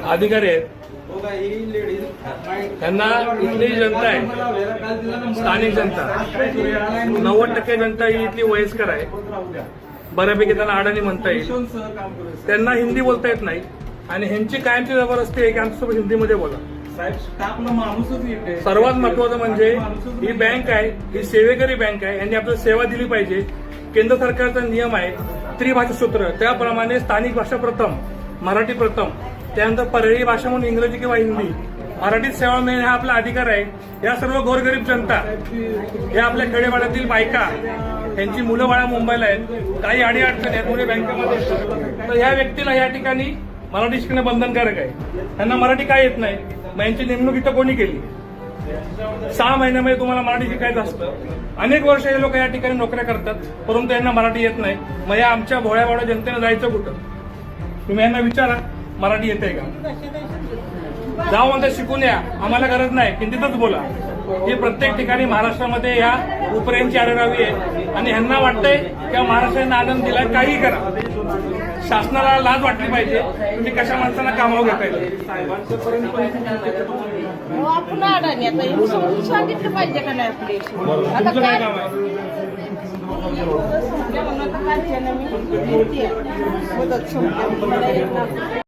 अधिकारी आहेत त्यांना इथली जनता आहे, स्थानिक जनता 90% जनता ही इथली वयस्कर आहे. बऱ्यापैकी त्यांना अडाणी म्हणता येईल. त्यांना हिंदी बोलता येत नाही आणि ह्यांची कायमची जबरदस्ती आहे की आमच्यासोबत हिंदीमध्ये बोला. सर्वात महत्वाचं म्हणजे ही बँक आहे, ही सेवेकरी बँक आहे. यांनी आपल्याला सेवा दिली पाहिजे. केंद्र सरकारचा नियम आहे त्रिभाषा सूत्र, त्याप्रमाणे स्थानिक भाषा प्रथम, मराठी प्रथम, त्यानंतर पर्यायी भाषा म्हणून इंग्रजी किंवा हिंदी. मराठीत सेवा मिळणे हा आपला अधिकार आहे. या सर्व गोरगरीब जनता, या आपल्या खेडेपाड्यातील बायका, त्यांची मुलं बाळा मुंबईला आहेत, काही अडीअडचणी आहेत मुळे बँकेमध्ये येतात. तर ह्या व्यक्तीला या ठिकाणी मराठी शिकणं बंधनकारक आहे. त्यांना मराठी काय येत नाही, मग यांची नेमणूक इथं कोणी केली? 6 महिन्यामध्ये तुम्हाला मराठी शिकायचं असतं. अनेक वर्ष हे लोक या ठिकाणी नोकऱ्या करतात, परंतु यांना मराठी येत नाही. मग या आमच्या भोळ्याभाड्या जनतेनं जायचं कुठं? तुम्ही यांना विचारा मराठी येते का? जाऊ म्हणता शिकून या, आम्हाला गरज नाही, हिंदीतच बोला. ही प्रत्येक ठिकाणी महाराष्ट्रामध्ये या उपऱ्यांची आरेरावी आहे आणि ह्यांना वाटतंय की महाराष्ट्राने आनंद दिला, काही करा. शासनाला लाज वाटली पाहिजे. तुम्ही कशा माणसांना कामावर घेताय? आपण अडाणी आता समजून सांगितलं पाहिजे का नाही आपली? आता तुमचं काय काम आहे? काय